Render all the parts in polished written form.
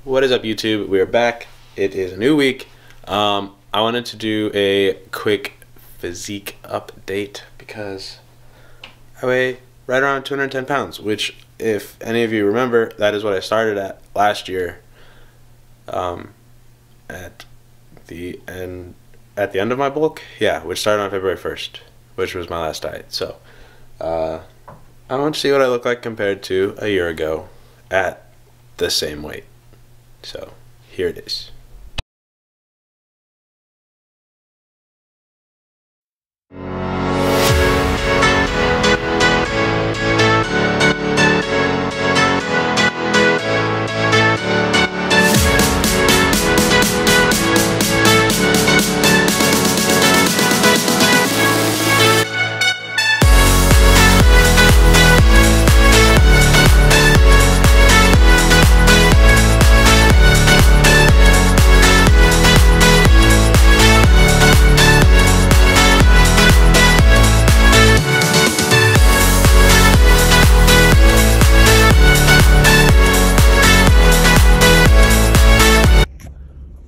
What is up, YouTube? We are back. It is a new week. I wanted to do a quick physique update because I weigh right around 210 pounds, which, if any of you remember, that is what I started at last year. At the end of my bulk, yeah, which started on February 1st, which was my last diet. So I want to see what I look like compared to a year ago at the same weight. So here it is.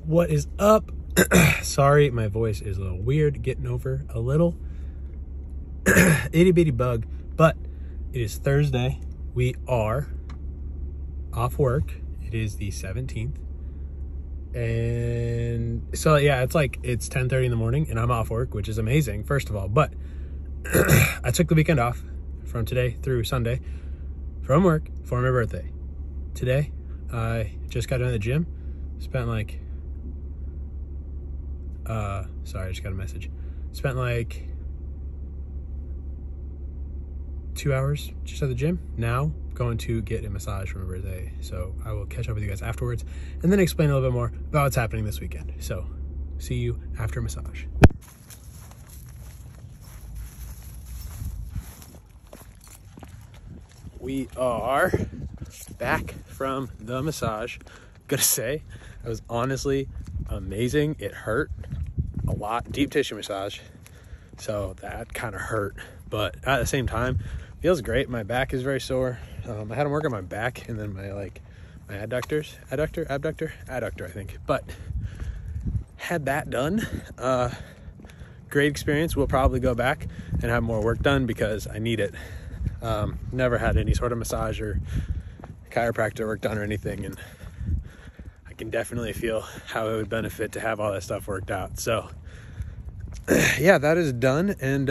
What is up? Sorry, my voice is a little weird, getting over a little itty bitty bug, but it is Thursday. We are off work. It is the 17th. And so, yeah, it's 10:30 in the morning and I'm off work, which is amazing, first of all. But I took the weekend off from today through Sunday from work for my birthday. Today, I just got into the gym, spent sorry, I just got a message. Spent 2 hours just at the gym. Now going to get a massage for my birthday. So I will catch up with you guys afterwards and then explain a little bit more about what's happening this weekend. So see you after massage. We are back from the massage. Gotta say, it was honestly amazing. It hurt a lot. Deep tissue massage, so that kind of hurt, but at the same time feels great. My back is very sore. I had to work on my back and then my adductor I think, but had that done. Great experience. We'll probably go back and have more work done because I need it. Never had any sort of massage or chiropractor work done or anything, and I can definitely feel how it would benefit to have all that stuff worked out. So yeah, that is done. And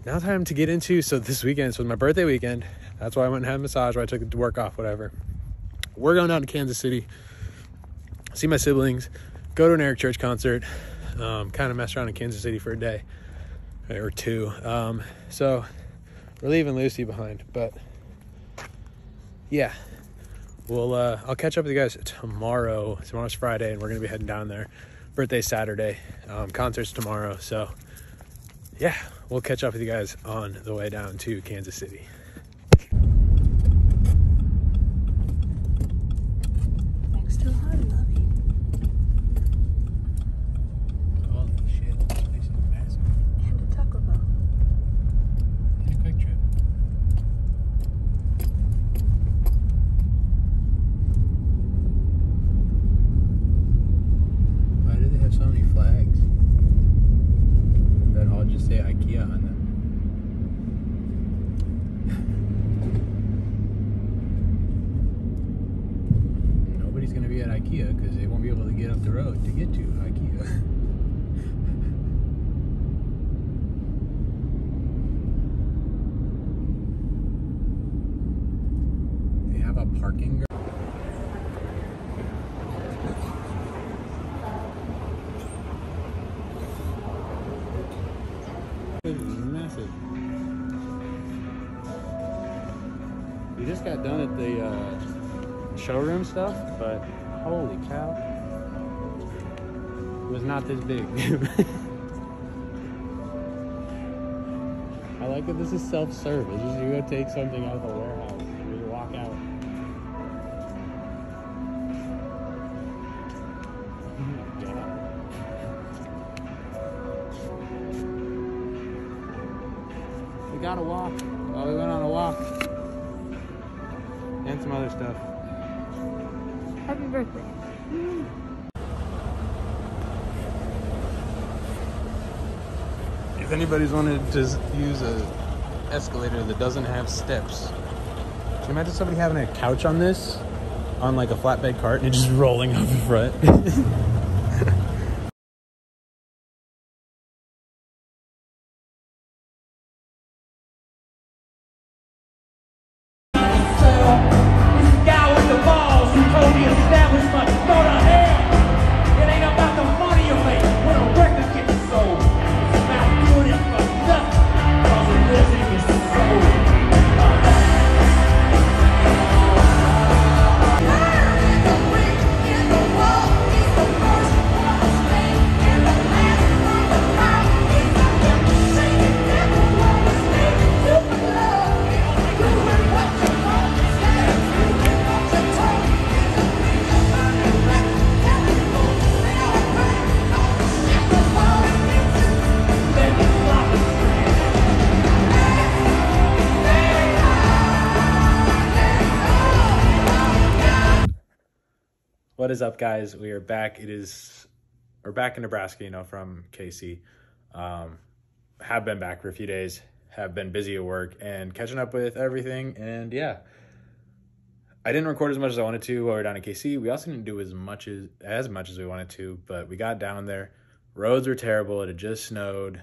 now time to get into, so this weekend, so it was my birthday weekend. That's why I went and had a massage, why I took it to work off, whatever. We're going down to Kansas City, see my siblings, go to an Eric Church concert, kind of mess around in Kansas City for a day or two. So we're leaving Lucy behind, but yeah. Well, I'll catch up with you guys tomorrow. Tomorrow's Friday, and we're going to be heading down there. Birthday Saturday. Concerts tomorrow. So, yeah, we'll catch up with you guys on the way down to Kansas City. Next to Hobby Lobby. Holy shit, this place is massive. And a Taco Bell. And a Quick Trip. So many flags that all just say Ikea on them. Nobody's gonna be at Ikea because they won't be able to get up the road to get to Ikea. They have a parking garage. Massive. We just got done at the showroom stuff, but holy cow, it was not this big. I like that this is self-serve. It's just you go take something out of the warehouse and you walk out. Oh my God. We got a walk. Well, we went on a walk. And some other stuff. Happy birthday. If anybody's wanted to use a escalator that doesn't have steps, can you imagine somebody having a couch on this, on like a flatbed cart, and it just rolling up the front? What is up, guys? We are back. We're back in Nebraska, you know, from KC. Have been back for a few days, have been busy at work and catching up with everything. And yeah, I didn't record as much as I wanted to while we were down in KC. We also didn't do as much as we wanted to, but we got down there. Roads were terrible. It had just snowed.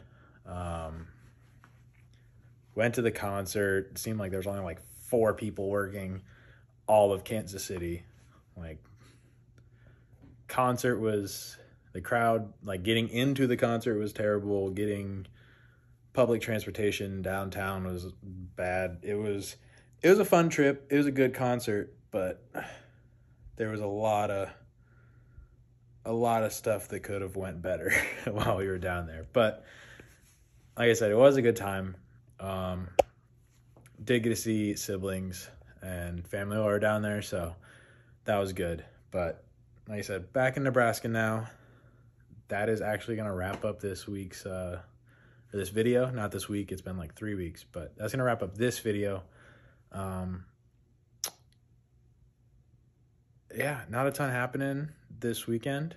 Went to the concert. It seemed like there was only like 4 people working all of Kansas City. Like, concert was, the crowd, like getting into the concert was terrible. Getting public transportation downtown was bad. It was a fun trip. It was a good concert, but there was a lot of stuff that could have went better while we were down there. But like I said, it was a good time. Did get to see siblings and family while we were down there, so that was good. But like I said, back in Nebraska now. That is actually going to wrap up this week's, or this video. Not this week, it's been like 3 weeks, but that's going to wrap up this video. Yeah, not a ton happening this weekend.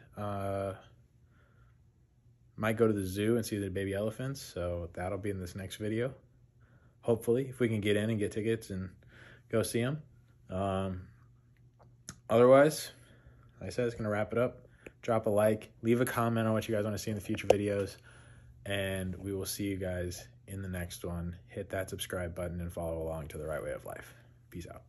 Might go to the zoo and see the baby elephants, so that'll be in this next video. Hopefully, if we can get in and get tickets and go see them. Otherwise, like I said, it's going to wrap it up. Drop a like, leave a comment on what you guys want to see in the future videos, and we will see you guys in the next one. Hit that subscribe button and follow along to the right way of life. Peace out.